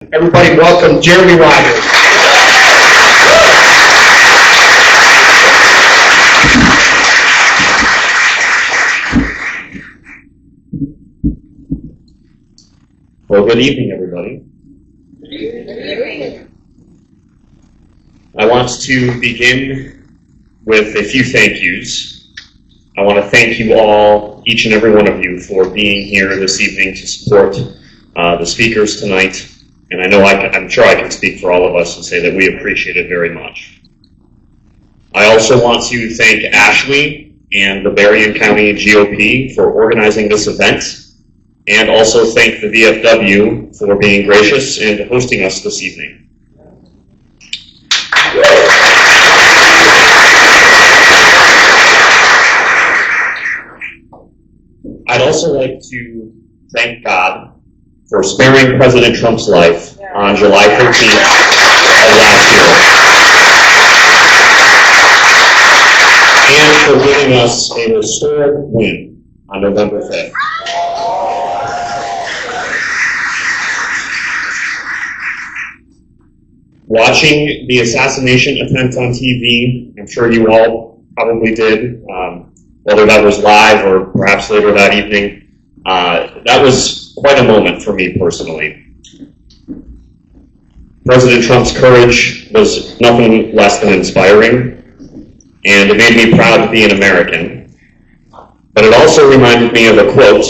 Everybody welcome Jeremy Rodgers. Well, good evening, everybody. Good evening. I want to begin with a few thank yous. I want to thank you all, each and every one of you, for being here this evening to support the speakers tonight. And I know I'm sure I can speak for all of us and say that we appreciate it very much. I also want to thank Ashley and the Berrien County GOP for organizing this event, and also thank the VFW for being gracious and hosting us this evening. I'd also like to thank God for sparing President Trump's life on July 13th of last year, and for giving us a historic win on November 5th. Watching the assassination attempt on TV, I'm sure you all probably did, whether that was live or perhaps later that evening, that was quite a moment for me personally. President Trump's courage was nothing less than inspiring, and it made me proud to be an American. But it also reminded me of a quote,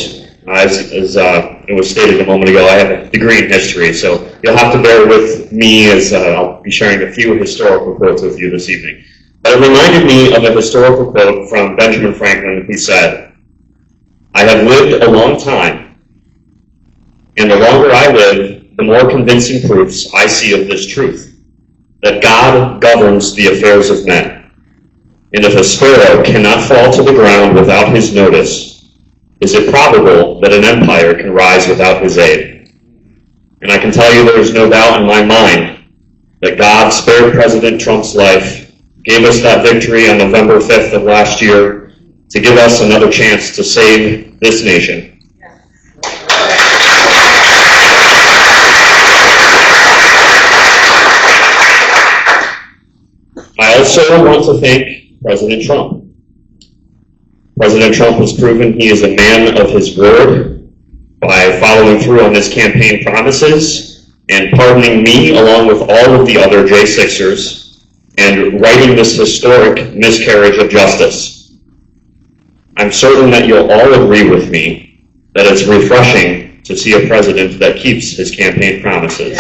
as it was stated a moment ago. I have a degree in history, so you'll have to bear with me as I'll be sharing a few historical quotes with you this evening. But it reminded me of a historical quote from Benjamin Franklin, who said, "I have lived a long time, and the longer I live, the more convincing proofs I see of this truth, that God governs the affairs of men. And if a sparrow cannot fall to the ground without his notice, is it probable that an empire can rise without his aid?" And I can tell you there is no doubt in my mind that God spared President Trump's life, gave us that victory on November 5th of last year, to give us another chance to save this nation. I also want to thank President Trump. President Trump has proven he is a man of his word by following through on his campaign promises and pardoning me along with all of the other J6ers and righting this historic miscarriage of justice. I'm certain that you'll all agree with me that it's refreshing to see a president that keeps his campaign promises.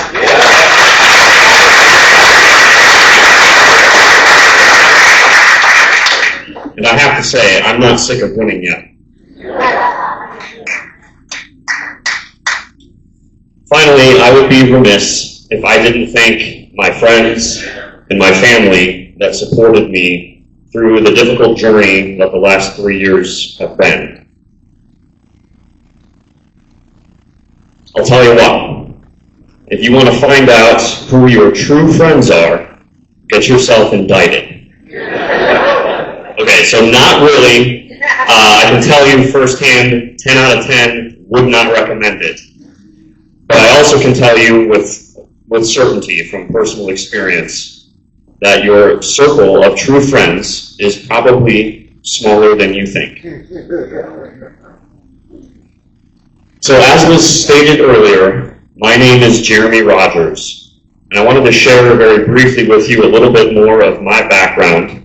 And I have to say, I'm not sick of winning yet. Finally, I would be remiss if I didn't thank my friends and my family that supported me through the difficult journey that the last 3 years have been. I'll tell you what, if you want to find out who your true friends are, get yourself indicted. Okay, so not really. I can tell you firsthand, 10 out of 10, would not recommend it. But I also can tell you with certainty from personal experience that your circle of true friends is probably smaller than you think. So as was stated earlier, my name is Jeremy Rodgers, and I wanted to share very briefly with you a little bit more of my background.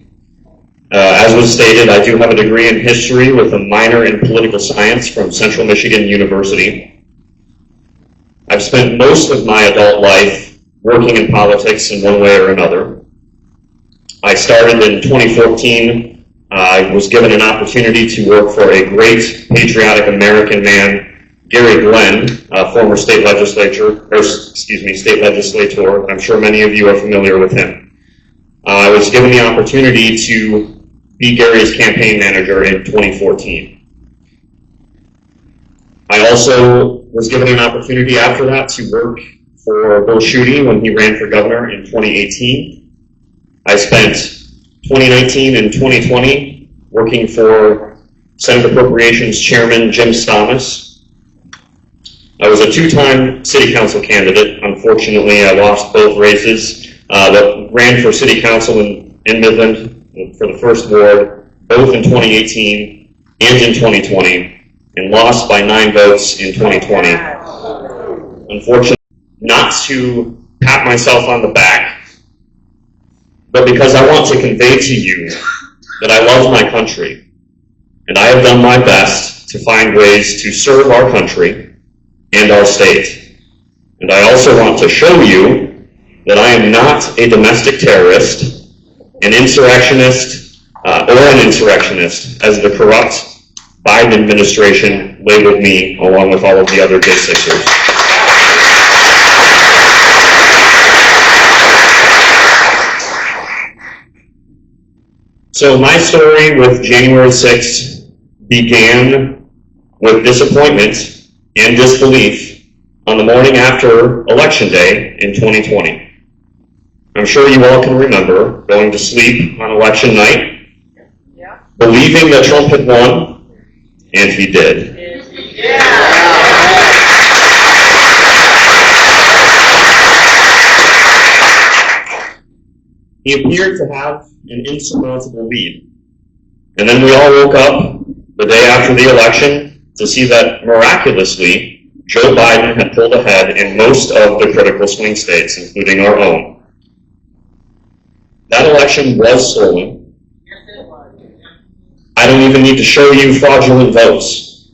As was stated, I do have a degree in history with a minor in political science from Central Michigan University. I've spent most of my adult life working in politics in one way or another. I started in 2014. I was given an opportunity to work for a great patriotic American man, Gary Glenn, former state legislator. I'm sure many of you are familiar with him. I was given the opportunity to be Gary's campaign manager in 2014. I also was given an opportunity after that to work for Bill Schuette when he ran for governor in 2018. I spent 2019 and 2020 working for Senate Appropriations Chairman Jim Stamas. I was a two-time city council candidate. Unfortunately, I lost both races, but ran for city council in Midland for the first ward, both in 2018 and in 2020, and lost by 9 votes in 2020. Unfortunately, not to pat myself on the back, but because I want to convey to you that I love my country, and I have done my best to find ways to serve our country and our state. And I also want to show you that I am not a domestic terrorist, an insurrectionist, as the corrupt Biden administration labeled me, along with all of the other J6ers. So my story with January 6th began with disappointment and disbelief on the morning after Election Day in 2020. I'm sure you all can remember going to sleep on election night, believing that Trump had won, and he did. He appeared to have an insurmountable lead. And then we all woke up the day after the election to see that, miraculously, Joe Biden had pulled ahead in most of the critical swing states, including our own. That election was stolen. I don't even need to show you fraudulent votes.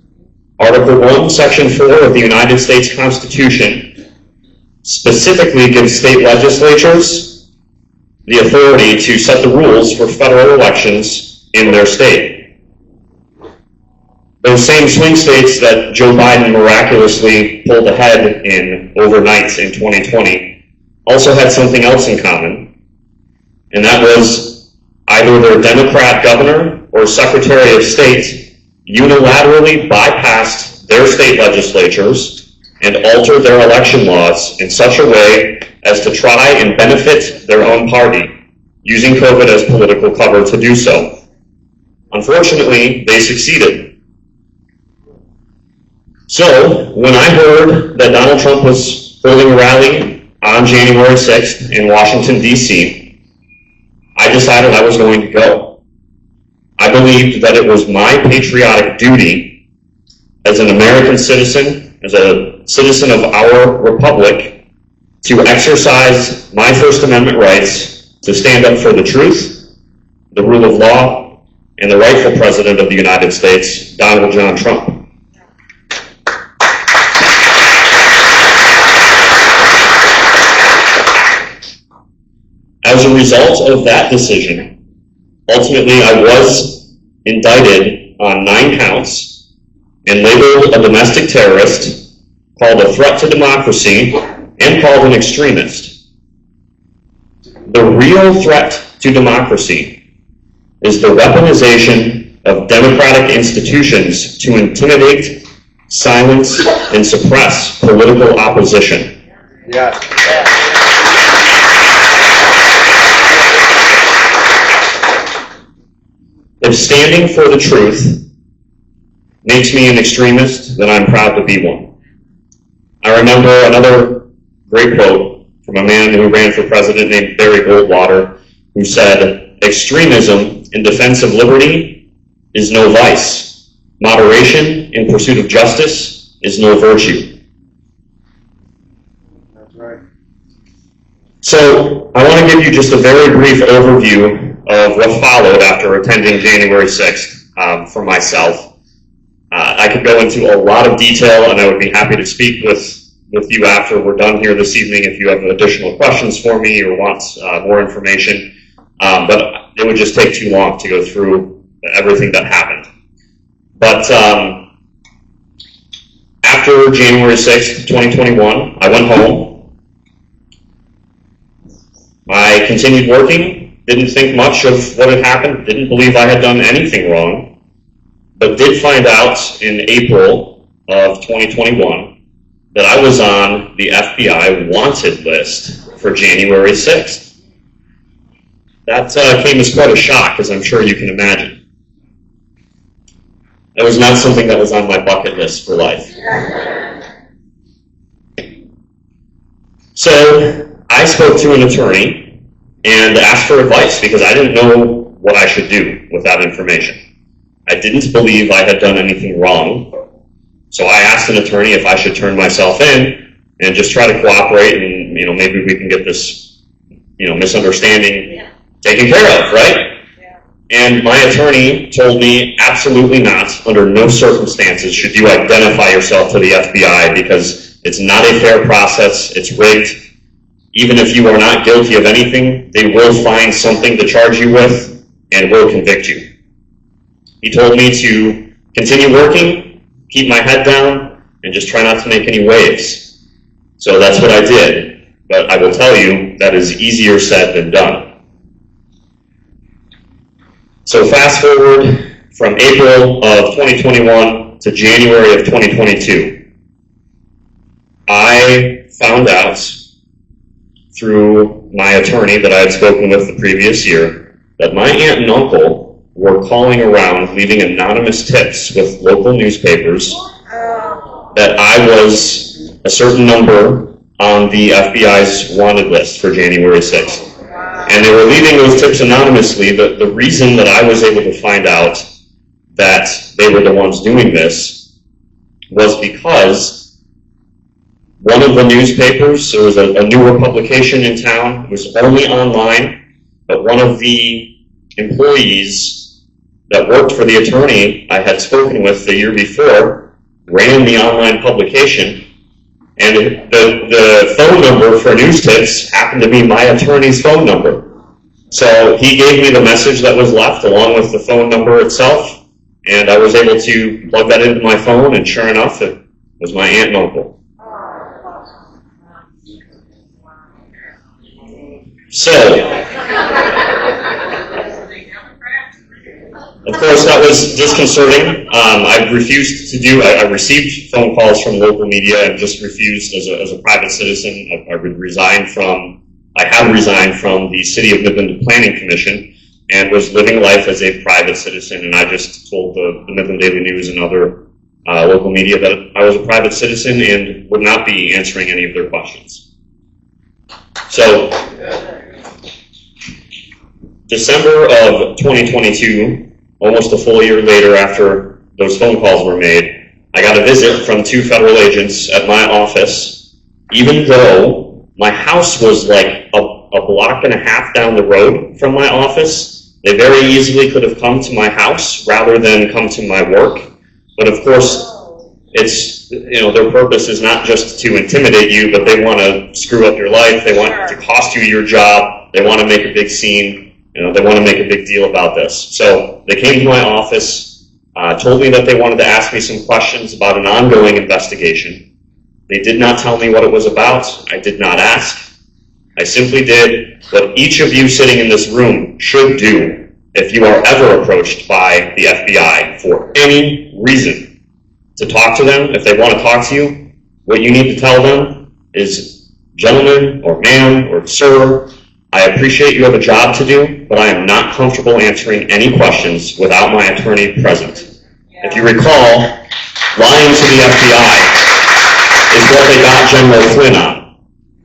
Article 1, Section 4 of the United States Constitution specifically gives state legislatures the authority to set the rules for federal elections in their state. Those same swing states that Joe Biden miraculously pulled ahead in overnight in 2020 also had something else in common, and that was either their Democrat governor or Secretary of State unilaterally bypassed their state legislatures and altered their election laws in such a way as to try and benefit their own party, using COVID as political cover to do so. Unfortunately, they succeeded. So, when I heard that Donald Trump was holding a rally on January 6th in Washington, D.C., I decided I was going to go. I believed that it was my patriotic duty as an American citizen, as a citizen of our republic, to exercise my First Amendment rights to stand up for the truth, the rule of law, and the rightful President of the United States, Donald John Trump. As a result of that decision, ultimately I was indicted on 9 counts and labeled a domestic terrorist, called a threat to democracy, and called an extremist. The real threat to democracy is the weaponization of democratic institutions to intimidate, silence, and suppress political opposition. Yes. If standing for the truth makes me an extremist, then I'm proud to be one. I remember another great quote from a man who ran for president named Barry Goldwater, who said, "Extremism in defense of liberty is no vice. Moderation in pursuit of justice is no virtue." That's right. So I want to give you just a very brief overview of what followed after attending January 6th for myself. I could go into a lot of detail, and I would be happy to speak with you after we're done here this evening if you have additional questions for me or want more information. But it would just take too long to go through everything that happened. But after January 6th, 2021, I went home. I continued working. Didn't think much of what had happened, didn't believe I had done anything wrong, but did find out in April of 2021 that I was on the FBI wanted list for January 6th. That came as quite a shock, as I'm sure you can imagine. That was not something that was on my bucket list for life. So I spoke to an attorney and asked for advice because I didn't know what I should do with that information. I didn't believe I had done anything wrong. So I asked an attorney if I should turn myself in and just try to cooperate and, maybe we can get this, misunderstanding taken care of, right? And my attorney told me absolutely not, under no circumstances should you identify yourself to the FBI because it's not a fair process, it's rigged. Even if you are not guilty of anything, they will find something to charge you with and will convict you. He told me to continue working, keep my head down, and just try not to make any waves. So that's what I did, but I will tell you that is easier said than done. So fast forward from April of 2021 to January of 2022. I found out through my attorney that I had spoken with the previous year that my aunt and uncle were calling around leaving anonymous tips with local newspapers that I was a certain number on the FBI's wanted list for January 6th. And they were leaving those tips anonymously. The reason that I was able to find out that they were the ones doing this was because one of the newspapers, there was a newer publication in town, it was only online, but one of the employees that worked for the attorney I had spoken with the year before ran the online publication. And the phone number for news tips happened to be my attorney's phone number. So he gave me the message that was left along with the phone number itself, and I was able to plug that into my phone, and sure enough, it was my aunt and uncle. So, of course, that was disconcerting. I refused to do, I received phone calls from local media and just refused as a private citizen. I have resigned from the City of Midland Planning Commission and was living life as a private citizen, and I just told the Midland Daily News and other local media that I was a private citizen and would not be answering any of their questions. So, December of 2022, almost a full year later after those phone calls were made, I got a visit from two federal agents at my office, even though my house was like a block and a half down the road from my office. They very easily could have come to my house rather than come to my work. But of course, it's, their purpose is not just to intimidate you, but they want to screw up your life. They want to cost you your job. They want to make a big scene. They want to make a big deal about this. So they came to my office, told me that they wanted to ask me some questions about an ongoing investigation. They did not tell me what it was about. I did not ask. I simply did what each of you sitting in this room should do if you are ever approached by the FBI for any reason. To talk to them, if they want to talk to you, what you need to tell them is, gentlemen, or ma'am, or sir, I appreciate you have a job to do, but I am not comfortable answering any questions without my attorney present. If you recall, lying to the FBI is what they got General Flynn on.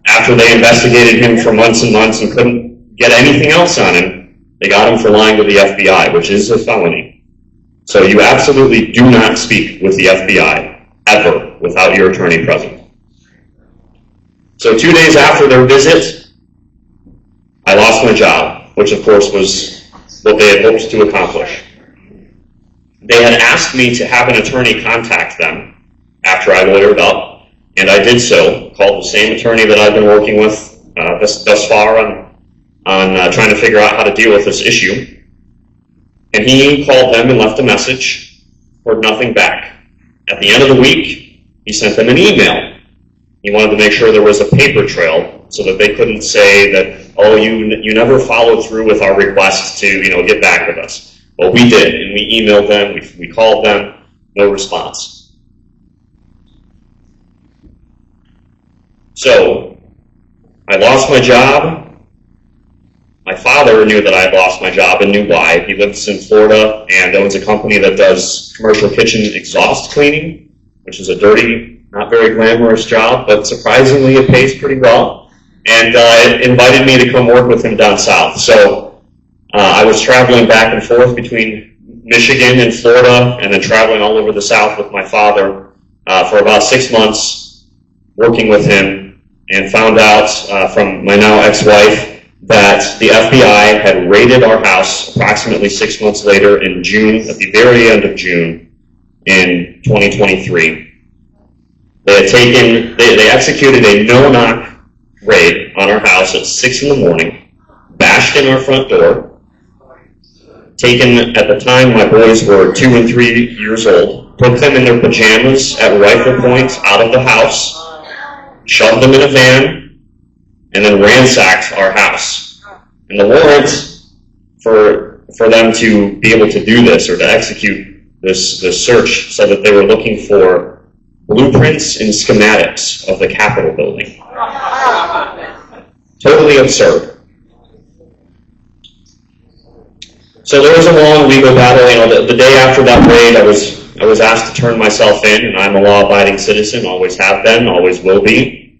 After they investigated him for months and months and couldn't get anything else on him, they got him for lying to the FBI, which is a felony. So you absolutely do not speak with the FBI, ever, without your attorney present. So 2 days after their visit, I lost my job, which of course was what they had hoped to accomplish. They had asked me to have an attorney contact them after I lawyered up, and I did so, called the same attorney that I've been working with thus far on trying to figure out how to deal with this issue. And he called them and left a message, heard nothing back. At the end of the week, he sent them an email. He wanted to make sure there was a paper trail so that they couldn't say that, oh, you never followed through with our request to, get back with us. Well, we did, and we emailed them, we called them, no response. So, I lost my job. My father knew that I had lost my job and knew why. He lives in Florida and owns a company that does commercial kitchen exhaust cleaning, which is a dirty, not very glamorous job, but surprisingly it pays pretty well. and invited me to come work with him down south. So I was traveling back and forth between Michigan and Florida, and then traveling all over the South with my father for about 6 months, working with him, and found out from my now ex-wife that the FBI had raided our house approximately 6 months later in June, at the very end of June in 2023. They executed a no-knock raid on our house at 6 in the morning, bashed in our front door, taken, at the time my boys were 2 and 3 years old, put them in their pajamas at rifle point out of the house, shoved them in a van, and then ransacked our house. And the warrant for them to be able to do this, or to execute this search, said that they were looking for blueprints and schematics of the Capitol building. Totally absurd. So there was a long legal battle. You know, the day after that raid, I was asked to turn myself in, and I'm a law-abiding citizen, always have been, always will be.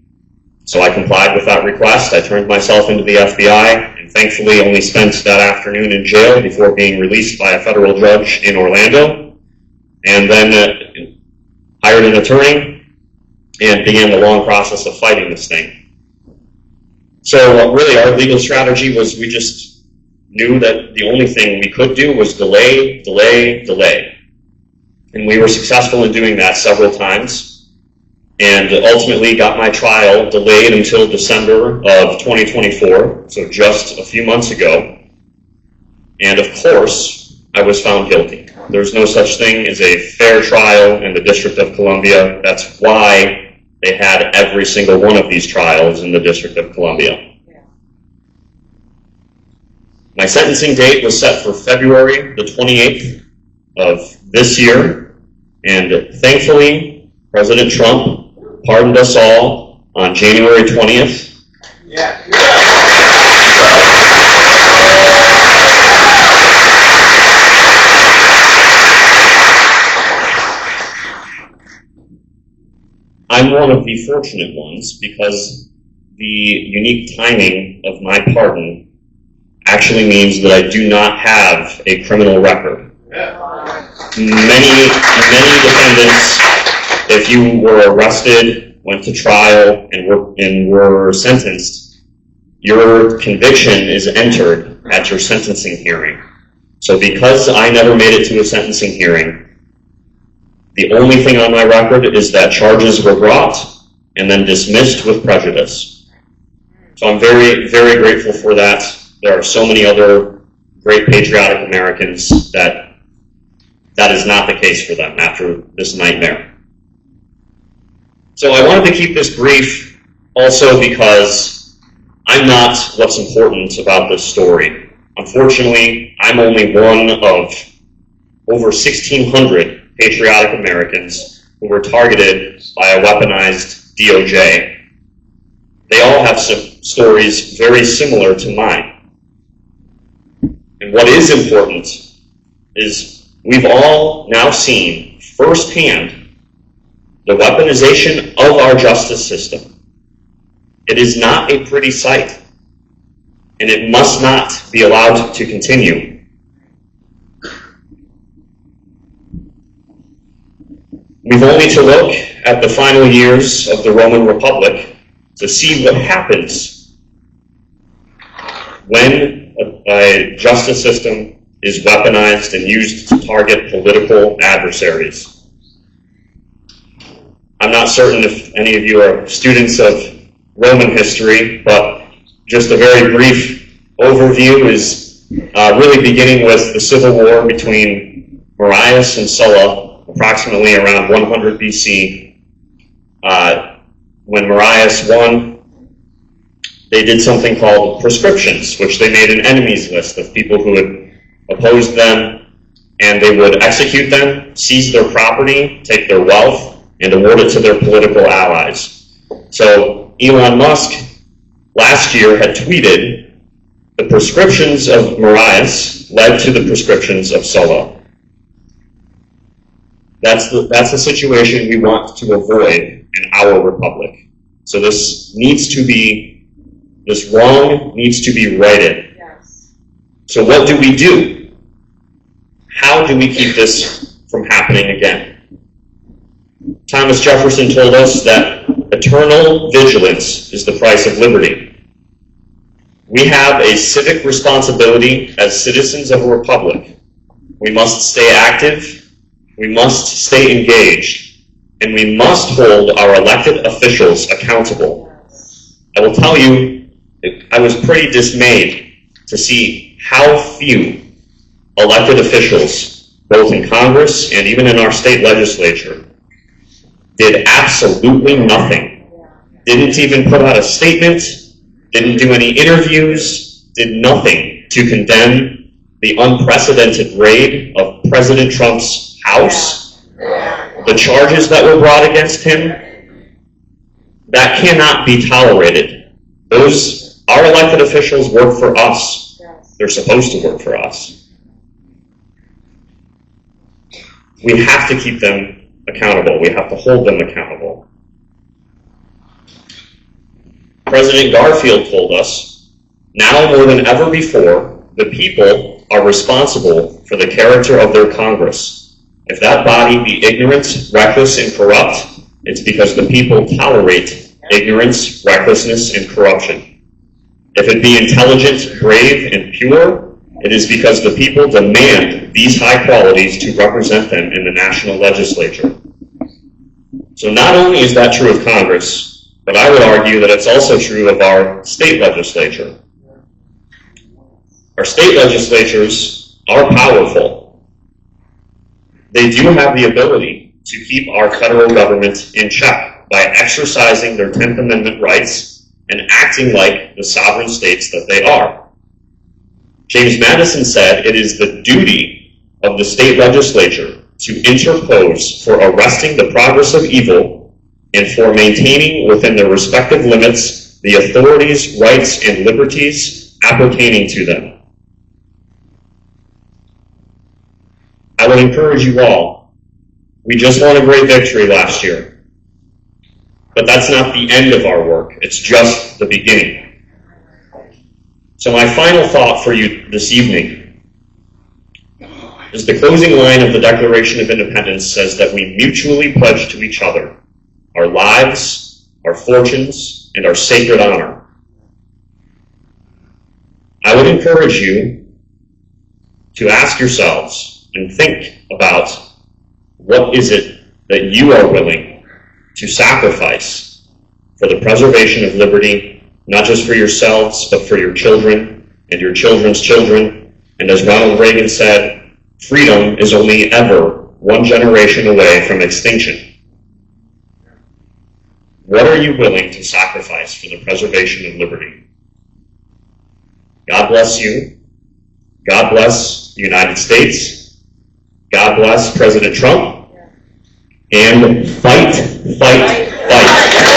So I complied with that request. I turned myself into the FBI, and thankfully only spent that afternoon in jail before being released by a federal judge in Orlando, and then hired an attorney and began the long process of fighting this thing. So really our legal strategy was, we just knew that the only thing we could do was delay. And we were successful in doing that several times, and ultimately got my trial delayed until December of 2024, so just a few months ago. And of course, I was found guilty. There's no such thing as a fair trial in the District of Columbia. That's why they had every single one of these trials in the District of Columbia. My sentencing date was set for February the 28th of this year, and thankfully, President Trump pardoned us all on January 20th. Yeah. I'm one of the fortunate ones, because the unique timing of my pardon actually means that I do not have a criminal record. Many defendants, if you were arrested, went to trial, and were sentenced, your conviction is entered at your sentencing hearing. So because I never made it to a sentencing hearing, the only thing on my record is that charges were brought and then dismissed with prejudice. So I'm very, very grateful for that. There are so many other great patriotic Americans that is not the case for them after this nightmare. So I wanted to keep this brief also because I'm not what's important about this story. Unfortunately, I'm only one of over 1,600 patriotic Americans who were targeted by a weaponized DOJ. They all have some stories very similar to mine. And what is important is we've all now seen firsthand the weaponization of our justice system. It is not a pretty sight, and it must not be allowed to continue. We've only to look at the final years of the Roman Republic to see what happens when a justice system is weaponized and used to target political adversaries. I'm not certain if any of you are students of Roman history, but just a very brief overview is really beginning with the civil war between Marius and Sulla, approximately around 100 BC. When Marius won, they did something called proscriptions, which they made an enemies list of people who had opposed them, and they would execute them, seize their property, take their wealth, and award it to their political allies. So Elon Musk last year had tweeted, "The proscriptions of Marius led to the proscriptions of Sulla." That's the situation we want to avoid in our republic. So this needs to be This wrong needs to be righted. Yes. So what do? How do we keep this from happening again? Thomas Jefferson told us that eternal vigilance is the price of liberty. We have a civic responsibility as citizens of a republic. We must stay active, we must stay engaged, and we must hold our elected officials accountable. I will tell you, I was pretty dismayed to see how few elected officials, both in Congress and even in our state legislature, did absolutely nothing. Didn't even put out a statement, didn't do any interviews, did nothing to condemn the unprecedented raid of President Trump's house, the charges that were brought against him. That cannot be tolerated. Our elected officials work for us. They're supposed to work for us. We have to keep them accountable. We have to hold them accountable. President Garfield told us, now more than ever before, the people are responsible for the character of their Congress. If that body be ignorant, reckless, and corrupt, it's because the people tolerate ignorance, recklessness, and corruption. If it be intelligent, brave, and pure, it is because the people demand these high qualities to represent them in the national legislature. So not only is that true of Congress, but I would argue that it's also true of our state legislature. Our state legislatures are powerful. They do have the ability to keep our federal government in check by exercising their 10th Amendment rights and acting like the sovereign states that they are. James Madison said it is the duty of the state legislature to interpose for arresting the progress of evil and for maintaining within their respective limits the authorities, rights, and liberties appertaining to them. I would encourage you all, we just won a great victory last year, but that's not the end of our work, it's just the beginning. So my final thought for you this evening is the closing line of the Declaration of Independence says that we mutually pledge to each other our lives, our fortunes, and our sacred honor. I would encourage you to ask yourselves and think about what is it that you are willing to sacrifice for the preservation of liberty, not just for yourselves, but for your children and your children's children. And as Ronald Reagan said, freedom is only ever one generation away from extinction. What are you willing to sacrifice for the preservation of liberty? God bless you. God bless the United States. God bless President Trump. And fight, fight, fight.